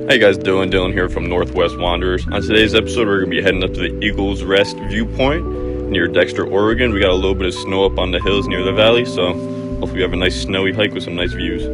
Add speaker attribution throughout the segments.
Speaker 1: How you guys doing? Dylan here from Northwest Wanderers. On today's episode, we're going to be heading up to the Eagles Rest viewpoint near Dexter, Oregon. We got a little bit of snow up on the hills near the valley, so hopefully we have a nice snowy hike with some nice views.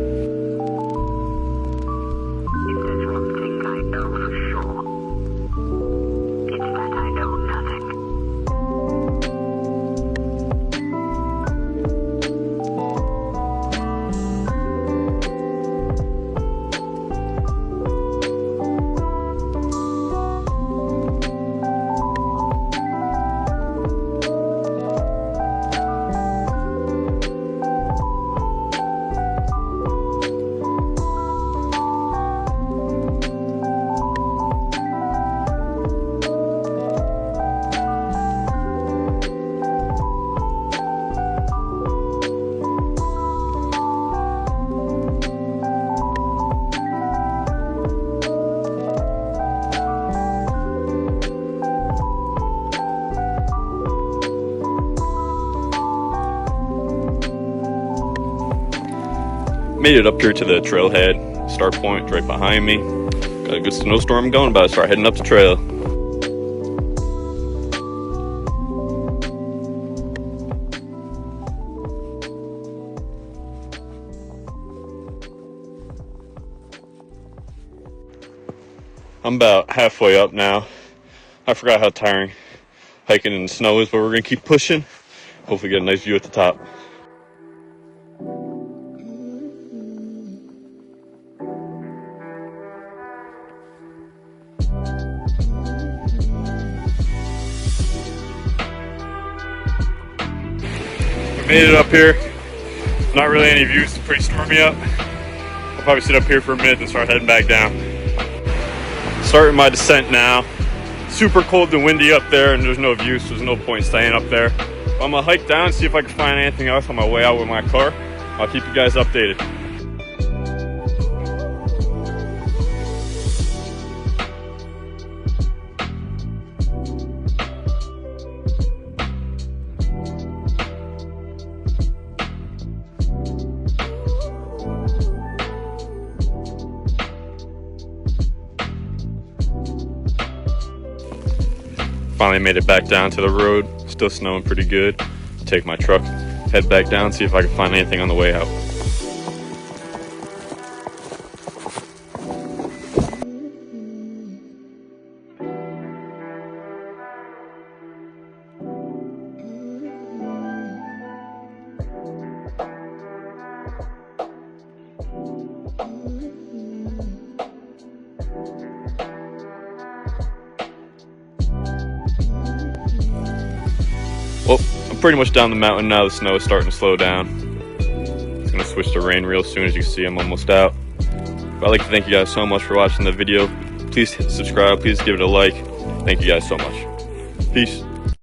Speaker 1: Made it up here to the trailhead start point right behind me. Got a good snowstorm going, about to start heading up the trail. I'm about halfway up now. I forgot how tiring hiking in the snow is, but we're gonna keep pushing. Hopefully get a nice view at the top. Made it up here. Not really any views, it's pretty stormy up. I'll probably sit up here for a minute and start heading back down. Starting my descent now. Super cold and windy up there, and there's no view, so there's no point staying up there. But I'm gonna hike down and see if I can find anything else on my way out with my car. I'll keep you guys updated. Finally made it back down to the road. Still snowing pretty good. Take my truck, head back down, see if I can find anything on the way out. Well, I'm pretty much down the mountain now. The snow is starting to slow down. It's going to switch to rain real soon. As you can see, I'm almost out. But I'd like to thank you guys so much for watching the video. Please hit subscribe. Please give it a like. Thank you guys so much. Peace.